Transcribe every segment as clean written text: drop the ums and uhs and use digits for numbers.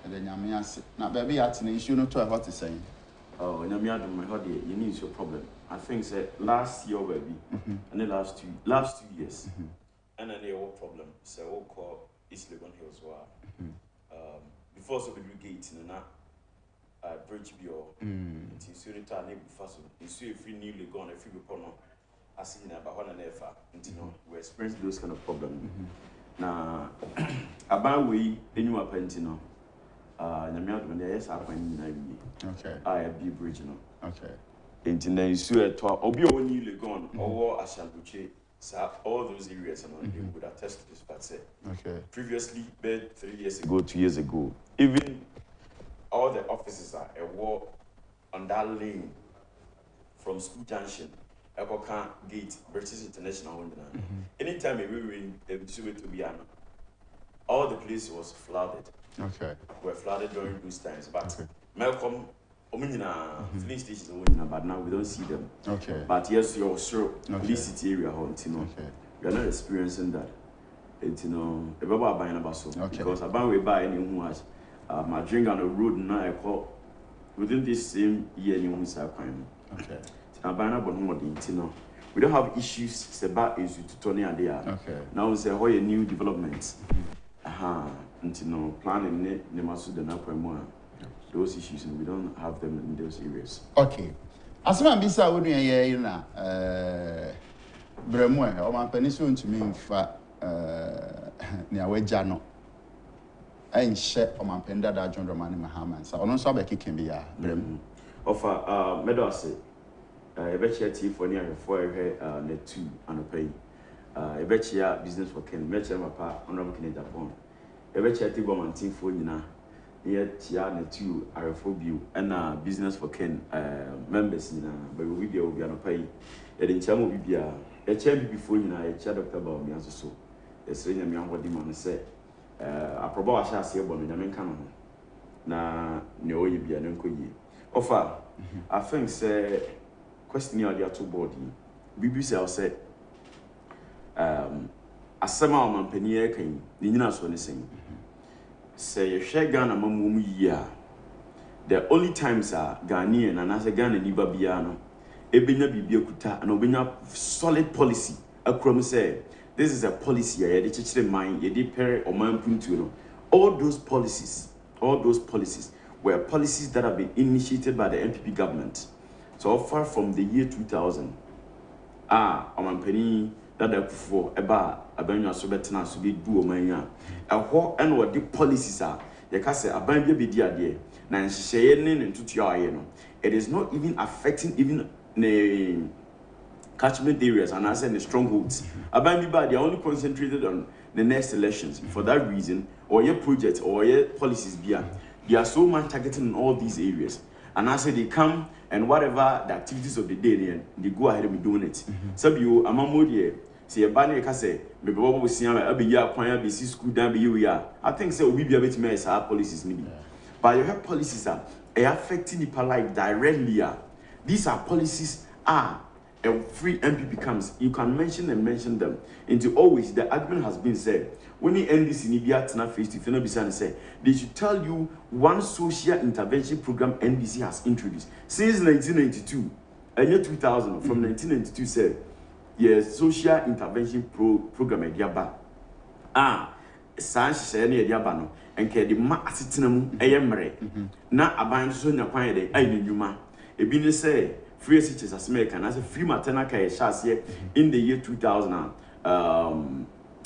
the Yamias. Now, baby, at an issue, not to what to say. Oh, Yamiado, my hobby, you need your problem. I think that last year, baby, and the last 2 years, and then they all problem. So, all call East Legon Hills. Before so we gate in a bridge bio, it's in Surita, neighbor Faso, you see if we newly gone a few upon I see in about 1 and a half, we experience those kind of problems. Now, about we, in your pentino. Nyamiado, yes, I find okay. I have be bridge, okay. And then you see a tour, or be only gone, or Ashambuche, all those areas, and they would attest to this, but say, okay. Previously, 3 years ago, 2 years ago, even all the offices are a war on that lane from School Junction, Ekoka Gate, British International. Anytime we win, they would to be all the place was flooded. Okay. Were flooded during those times, but okay. Malcolm, filling stations, but now we don't see them. Okay. But yes, you're sure, police city area, okay. We are not experiencing that. It's about buying about so because about we buy any who has my drink on the road now I call within this same year you won't say okay. I buy about more we don't have issues about is to Tony and there. Okay. Now we say how a new developments. Planning the masu the na those issues and we don't have them in those areas. Okay. Asema bisa wonu ye na bremu e o man penisu ntumi mfa ne awaja no enhye o man penda da John Romani Mahama sa ono so abekeke bia bremu ofa medose ebechi ati for ne afo ehwe na 2 anopai ebechi ya business for Ken mechi mapa honorable Agyapong ebechi ati gomantin for nyina yet ya na 2 arefobio and business for Ken members nyina but we be anopai e de nchamo bibia e chambi before nyina e cha Dr. Baomi aso esre nyame ahodi man se aproba wa sha ase ebo no nyame nka no na ne oyi bia ne nkoyi ofa I think say question you are to body BBC say asema o mampani e kan ni nyina so ne sen say ye hwe Ghana mamum yi a the only times are Ghanaian and as a Ghana ni babia no ebenya bibia kuta na obenya solid policy akrom say this is a policy ya de chichire man ye de pere o man puntu no all those policies were policies that have been initiated by the NPP government so far from the year 2000 omampani that akufo eba abanwa so betena so be du o manya ehwo and what the policies are ye ka say aban bia be di ade na nhyehyeye ne ntutu aye no it is not even affecting even the catchment areas and as in the strongholds. Abambiba, they are only concentrated on the next elections. For that reason, or your projects or your policies, they are so much targeting in all these areas. And as they come and whatever the activities of the day, they go ahead and be doing it. Some you, Amamodi, say a banner, say, maybe what we see, I'll be here, be school down, be you. I think so. We be a bit mess our policies, maybe. But your policies are affecting the life directly. These are policies a free MPP comes, you can mention them. Into always the argument has been said when you end this in Ibiatana face to Fenobisa and say they should tell you one social intervention program NDC has introduced since 1992 and year 2000 from 1992 said yes social intervention program at Yaba Sanch said near Yabano and the ma asitinum ayemre na aban so nyakwan de ayi nyuma ebi ne say free teachers as American as a free maternal care here in the year 2000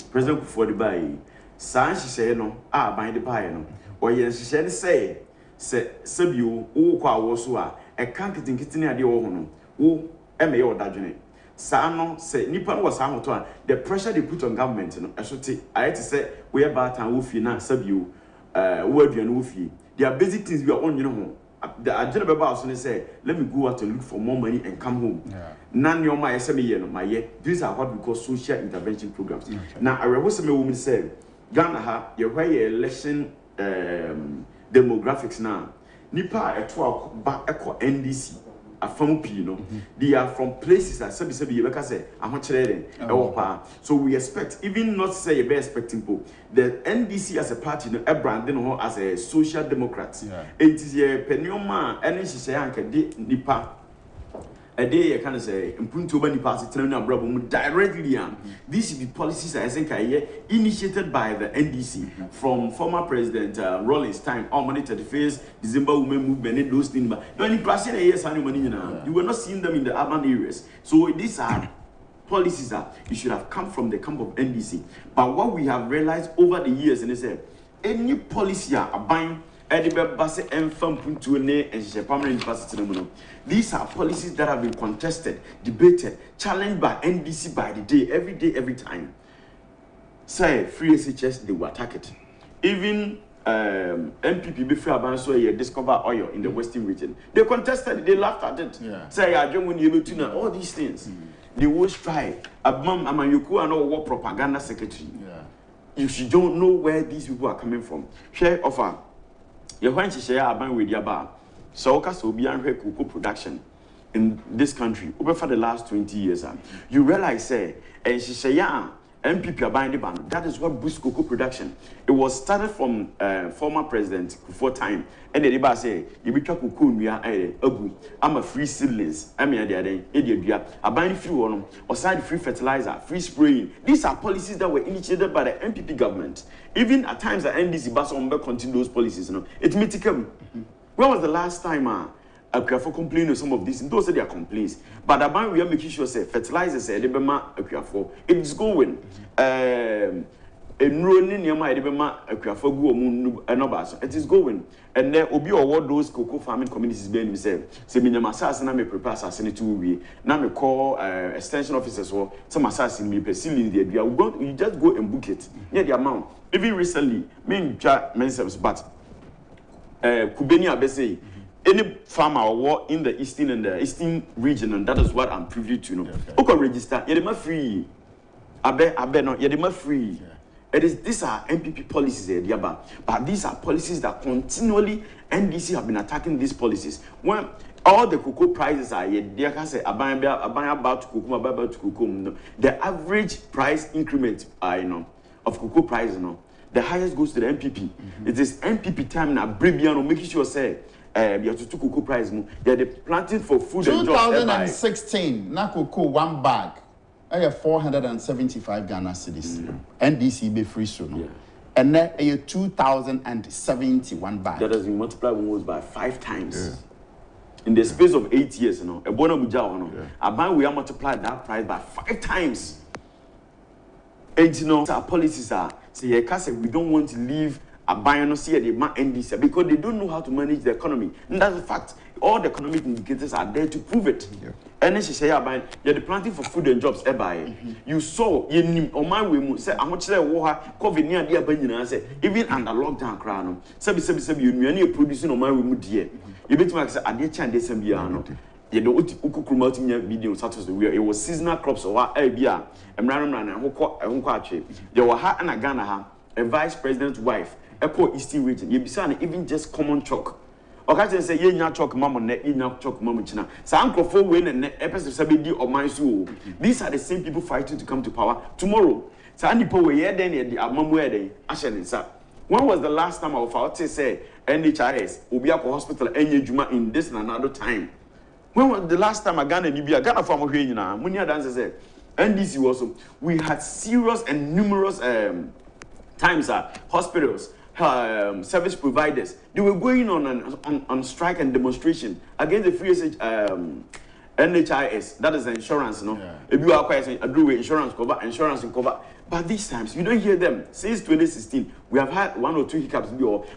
President for the buy Sanch say no ban the buy no or yes she say sabio o kwa wo so a kan kitin ade wo ho no wo eme ye odadwene sa no say nipa no was amoto the pressure they put on government no esote I to say we about and wo fie na sabio wo aduane wo fie their basic things we are on ho the agenda baba also say let me go out and look for more money and come home none your my SME no my year these are what we call social intervention programs now I remember some women say Ghana ha your election demographics now nipa eto ba echo NDC afam pi no they are from places that sabi you beka say ahokyere den so we expect even not say you be expecting people the NDC as a party no branding ho as a social democrat it is a penioma any hye anka de nipa a day can say impunto ba nipa asetena na brabo mu directly these should be policies I think initiated by the NDC from former president Rawlings time on Monday 31st December women movement and those things but when you pass in a years you were not seeing them in the urban areas so these are policies that you should have come from the camp of NDC but what we have realized over the years and they say any policy buying these are policies that have been contested, debated, challenged by NDC by the day, every time. Say free SHS, they will attack it. Even MPP before Abanso discover oil in the Western region. They contested it, they laughed at it. Say I don't want you to know all these things. They will strike. Amayoku and all war propaganda secretary. If you don't know where these people are coming from, share offer. You want to share about with your bar. So, will be cocoa production in this country over for the last 20 years. You realize, say, and she say, MPP are buying the ban. That is what boosts cocoa production. It was started from former president before time. And the debate say, you be cocoa, we are I'm a free seedlings. I'm a buying free one or side free fertilizer, free spraying. These are policies that were initiated by the MPP government. Even at times, the NDC bus on continue those policies. It may take them. When was the last time a careful complaint of some of these? Those are their complaints. But about we are making sure say fertilizers say it is going. It is going. And there will be award those cocoa farming communities being say minyam assassin na me prepare assassin to we na me call extension officers or some assassin me pursuing the idea you just go and book it near the amount. Even recently me mentions but Kubeni Abese any farmer or in the eastern region and that is what I'm privy to know. Okay, register yedema free abe no yedema free. It is these are MPP policies but these are policies that continually NDC have been attacking these policies. When all the cocoa prices are there can say about cocoa the average price increment of cocoa price the highest goes to the MPP. It is MPP time now Bribiano making sure say you have to cocoa price they're planting for food and jobs. 2016 na cocoa one bag 475 Ghana cedis. NDC be free soon. And then 2,071 bags. That has been multiplied almost by 5 times. In the space of 8 years, a bono muja we are multiplied that price by 5 times. And our policies are say we don't want to leave a buyer see the NDC because they don't know how to manage the economy. And that's a fact. All the economic indicators are there to prove it. And then she say, you're the planting for food and jobs. You saw on my way, say, how much there war COVID near the Abandon. Say, even under lockdown, crown, you producing on my way, dear. You bet me, I did change this and beyond. You don't promoting your video such it was seasonal crops or ABR, and Ram and there were her and a Ghana, a vice president's wife, a poor Eastern region. You be even just common chalk. Okay, say ye nya chalk mama ne ye nya chalk mama china. Sa ankrofo we ne episode sabedi of my soul. These are the same people fighting to come to power tomorrow. Sa nipo we ye den ye di amamu ye den ahye sa. When was the last time of our say NHIS obi akọ hospital enye juma in this and another time? When was the last time Ghana ni bia Ghana for amhwe nyina muni adanse say NDC also we had serious and numerous times hospitals service providers they were going on strike and demonstration against the free NHIS, that is the insurance, if you are quite insurance cover, but these times you don't hear them. Since 2016 we have had 1 or 2 hiccups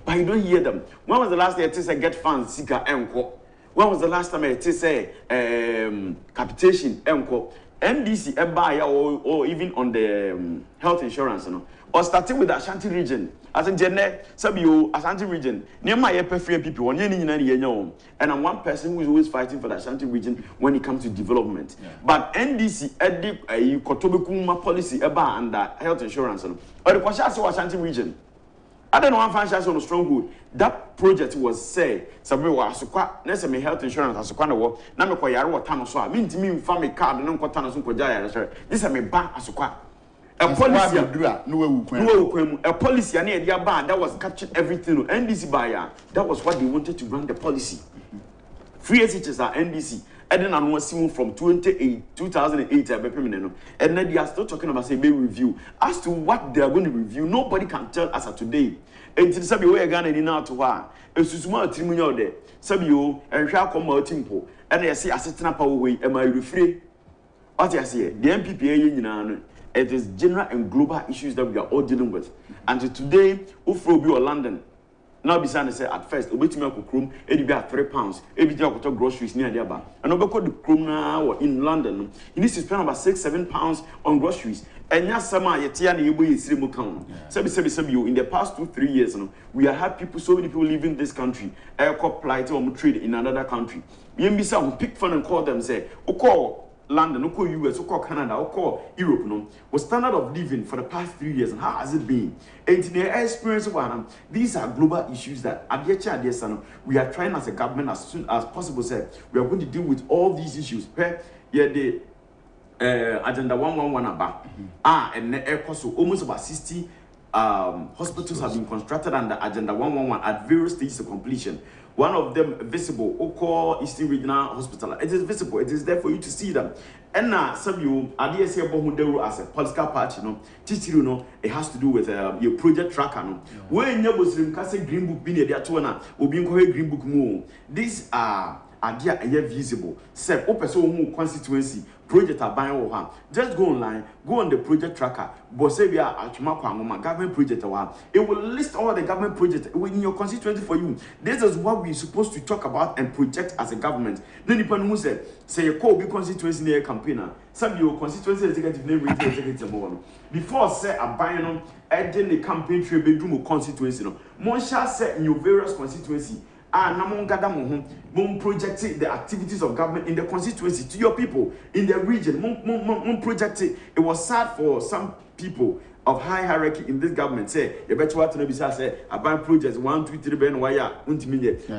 but you don't hear them. When was the last day it say get funds seeker enko? When was the last time it say capitation enko? NDC buy or even on the health insurance or starting with the Ashanti region. As in Jene, Sabio, Ashanti region, near my free people, and I'm one person who is always fighting for the Ashanti region when it comes to development. But NDC, a Kotobekuma policy about under health insurance, or the Kwasha Ashanti region. I don't know one franchise on a stronghold. That project was say, Sabi was a me health insurance as a kind of work. Now me kwayaro what time so I mean to me family card and no kwatana so kwajaya. This is me bank as a policy a policy and idea ban that was captured everything. NDC buyer. That was what they wanted to run the policy. Free SHS are NDC. And then I was seeing from 2008, and then they are still talking about say review as to what they are going to review. Nobody can tell us today. And to say we are going to now to her. It's a small team out there. Sabio and shall come out tempo. And I see a certain power way. Am I free? What I say, the MPPA it is general and global issues that we are all dealing with. And today, Ufrobi or London. Now, besides, say at first, obey me chrome, it be at £3. Every day I go groceries near the bar. And over the chrome now or in London, you need to spend about £6-7 on groceries. And yes, summer yetia ni ebo is remote count. Sabi in the past 2-3 years, we have had people, so many people leaving this country, air plight or trade in another country. We pick fun and call them say, call London, US, Canada, Europe, was standard of living for the past 3 years. And how has it been? And in their experience of them, these are global issues that we are trying as a government as soon as possible. Say we are going to deal with all these issues. Yeah, the agenda 111 about and so almost about 60 hospitals have been constructed under agenda 111 at various stages of completion. One of them visible, Oko Eastern Regional Hospital. It is visible. It is there for you to see them. And now, some you are say as a political party, it has to do with your project tracker. When you was Green Book being there to will be Green Book more. These are idea visible. Say, open constituency. Project are buying over. Just go online, go on the project tracker. But say we are at government project. It will list all the government projects in your constituency for you. This is what we're supposed to talk about and project as a government. Then the person who say you call big constituency near campaigner. Some your constituency executive name executive more. Before say a buying then the campaign trade bedroom constituency. Monsha said in your various constituency. Project the activities of government in the constituency to your people in the region. Project it. It was sad for some people of high hierarchy in this government. Say, you better what to say about projects 1, 2, 3,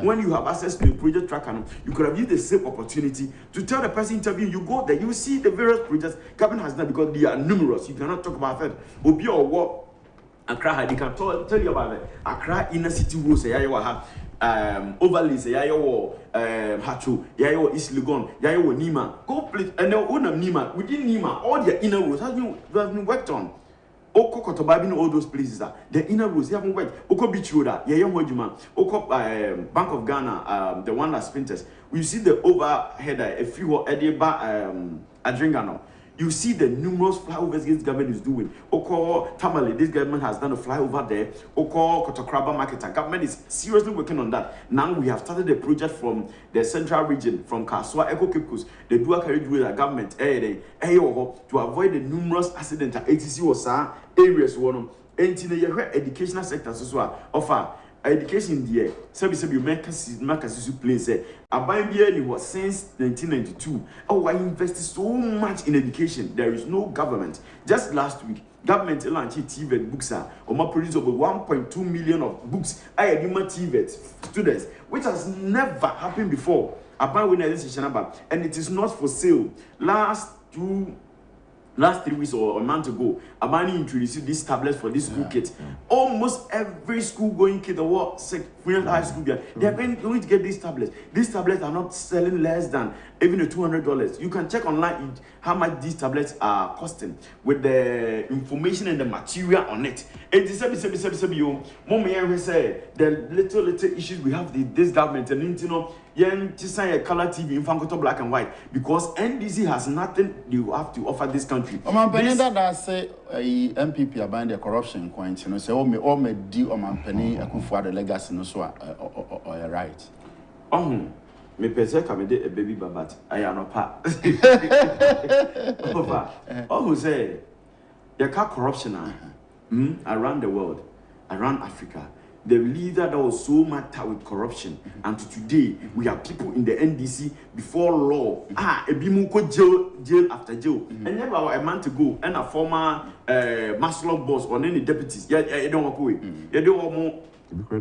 when you have access to a project tracker, you could have used the same opportunity to tell the person interviewing. You go there, you see the various projects government has done because they are numerous. You cannot talk about that. Obi or what Accra, they can tell you about it. Accra inner city rules say overlays, yayo Hachu, yayo East Legon, yayo Nima. Go please, and now Nima, within Nima, all the inner rules have been worked on. Oko Kotobabin, all those places are the inner rules, they haven't worked. Oko Beach Road, yayo Hojuma, Oko Bank of Ghana, the one that sprinters. We see the overhead, a few Ediba Adringano. You see the numerous flyovers this government is doing. Oko Tamale, this government has done a flyover there. Oko Kotokraba Market, government is seriously working on that. Now we have started a project from the central region, from Kaswa, Eko Kipkus, the dual carriage with the government, to avoid the numerous accidents at ATC or areas. And in the educational sector as well, offer education there. You make a place. Was since 1992. I invested so much in education. There is no government. Just last week, government launched TVET books. Produced over 1.2 million of books. I had TVET students, which has never happened before. And it is not for sale. Last 3 weeks or a month ago, Abani introduced these tablets for this school kids. Almost every school going kid or high school, they are going to get these tablets. These tablets are not selling less than even $200. You can check online how much these tablets are costing with the information and the material on it. And the little issues we have with this government and a color TV in black and white because NDC has nothing you have to offer this country. That say MPP are buying the corruption coins, say all me do penny akufo-addo legacy no so or right. Me pese kamede a baby babat ayano pa. Who say you can't corruption around the world, around Africa. the leader that was so matter with corruption, and to today we have people in the NDC before law. Ebimu ko jail after jail. And never a month ago, and a former Maslog boss or any deputies. Yeah, you don't walk away. You don't want more.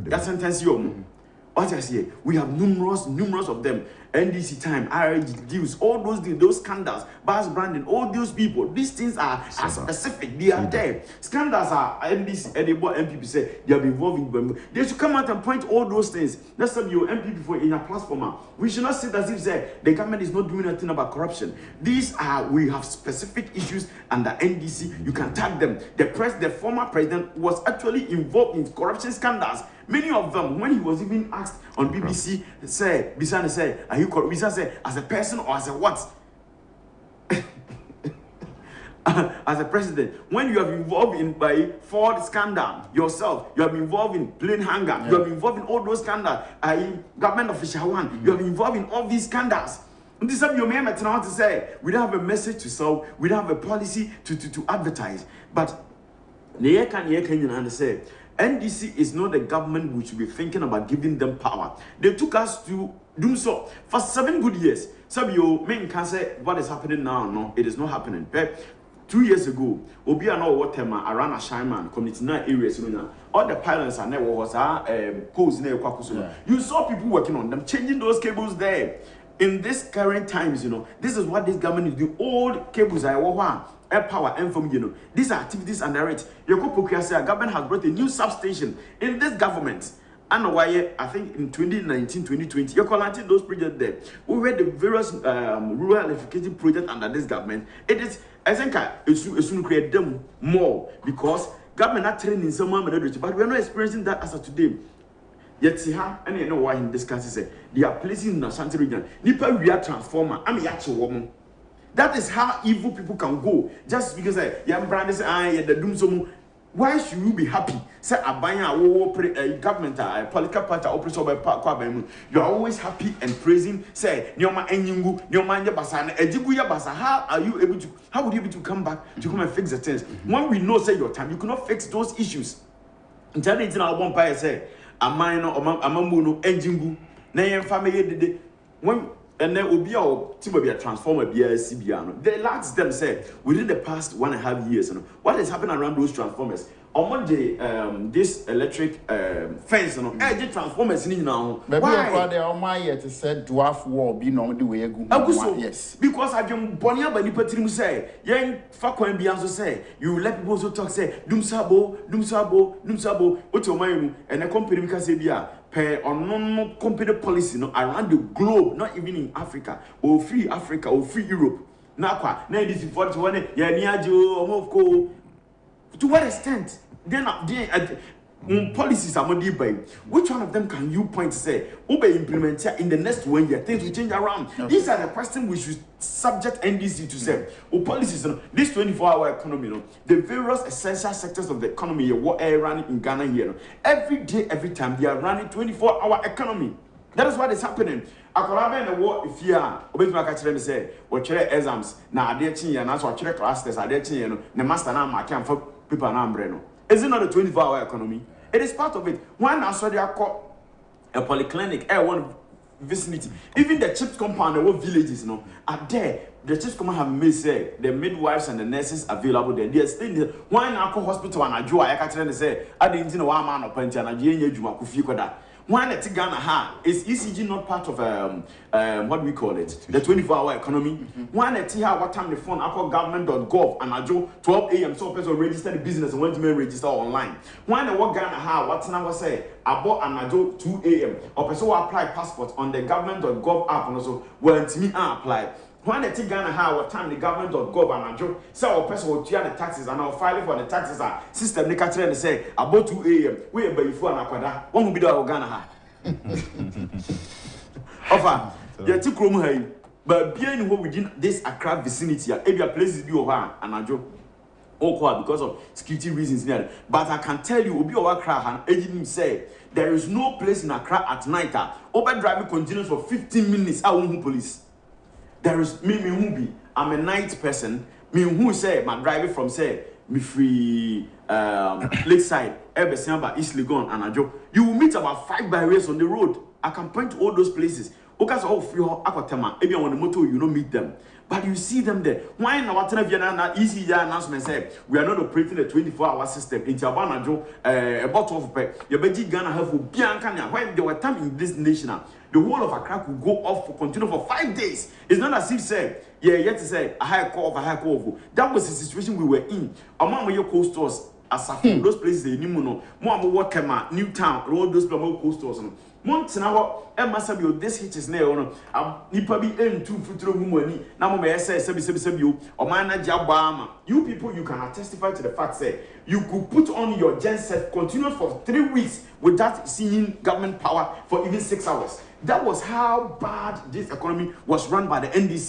That sentence you. What I say, we have numerous of them. NDC time, RIG deals, all those things, those scandals, Bass Brandon, all those people. These things are specific. They are there. Scandals are NDC, Edible MPP say they are involved in them. They should come out and point all those things. That's what your MPP for in a platform. We should not sit as if say the government is not doing anything about corruption. These are, we have specific issues under NDC. You can tag them. The former president was actually involved in corruption scandals. Many of them, when he was even asked on BBC, Bisane said, are you corrupt? Bisane said, as a person or as a what? As a president, when you have been involved in by Ford scandal yourself, you have been involved in plane hangar, you have been involved in all those scandals, government official one, you have been involved in all these scandals. And this is what you may to say, we don't have a message to sell, we don't have a policy to advertise. But say, NDC is not the government we should be thinking about giving them power. They took us to do so for 7 good years. Some of you men can say what is happening now. No, it is not happening. But 2 years ago, Obi and all water around a Shineman community areas, all the pylons are never was codes near Kwakusuna. You saw people working on them, changing those cables there. In this current times, this is what this government is doing. Old cables are air power and from these are activities under it. Government has brought a new substation in this government. And why I think in 2019, 2020, you're collecting those projects there. We read the various rural electrification projects under this government. It is, I think, it's going to create them more because government are training someone, but we are not experiencing that as of today. Yet, and you know why in this case, they are placing in the Ashanti region. Nipa we are transformer. I'm a actual woman. That is how evil people can go. Just because young brand say, the doom so. Why should you be happy? Say a government, a political party, operation you are always happy and praising. Say, Nyoma Enyungu, Nyoma Basana, Ejiguya Basa. How are you able to? How would you be able to come back to come and fix the things? When we know, say your time, you cannot fix those issues. Until it's not one by say, a minor or a mamuno, Ejingu, Nayan family. When and then will be a transformer, be a CBR. They asked them, say, within the past 1.5 years, what has happened around those transformers? On Monday, this electric fence, the transformers in now. Why? They are my yet said dwarf war be no the way you go. Yes. Because I've been born by Nipatrim say, young Fakwan Bianzo say, you let people also talk, say, Dum Sabo, what's your mind? And a company can say, or non company policy around the globe, not even in Africa, or free Africa, or free Europe. Now, this is 41, to what extent? Then policies are more by. Which one of them can you point to say, obey implement in the next 1 year? Things will change around. Okay. These are the questions we should subject NDC to say. Policies, this 24-hour economy, the various essential sectors of the economy, what are running in Ghana here. Every day, every time, they are running 24-hour economy. That is what is happening. Akorabe na wo if ya obetuma ka kire me say wo kire exams na ade chin ya na so kire class test ade chin ya no na master na ma kan for paper na ambre no. Is it not a 24-hour economy? It is part of it. One also they are called a polyclinic, one vicinity. Even the chips compound, the villages, are there. The chips compound have made say the midwives and the nurses available there. They are still there. One alcohol hospital and Ajua, I can say, I didn't know one man or Penti and Ajay Juma Kufikoda. One at Ghana ha is ECG not part of what do we call it? The 24-hour economy. One at Tiha, what time the phone alcohol government.gov and Ajo 12 a.m. so person register the business and went to register online. One at what Ghana ha what now say about and Ajo 2 a.m. or person will apply passport on the government.gov app and also when to me apply. When the Ghana how what time the government.gov and Ajo so a person will clear the taxes and I'll file for the taxes system they catch and say about 2 a.m. we by before and akwada one will be the Ghana ha. Offer yeah to Chrome high but being within this Accra vicinity area places be over and Ajo because of security reasons there. But I can tell you, Obi Accra and agent say there is no place in Accra at night. Uber driving continues for 15 minutes. I won't police. There is me who be. I'm a night person. Me who say my driving from say me free Lakeside, Ebesemba, East Legon, and Ajo. You will meet about 5 barriers on the road. I can point to all those places. Because of your aquatema, if you on the motor, you don't meet them. But you see them there. Why in our Vienna easy announcement say we are not operating a 24-hour system in Tiabana Joe, a bottle of pet. Your Beji Ghana have for Bianca. When there were time in this nation, the whole of Accra could go off for continue for 5 days. It's not as if say, yeah, yet to say a high call of a high call. That was the situation we were in. Among your coast stores, as those places they knew no more Wakema, Newtown, all those coast stores. Montana, Emma Sabio, this hit is nail. Nipa be end two futuro money. Now, may I say, Sabi, or Mana Jabama. You people, you can testify to the fact, say, you could put on your genset continuous for 3 weeks without seeing government power for even 6 hours. That was how bad this economy was run by the NDC.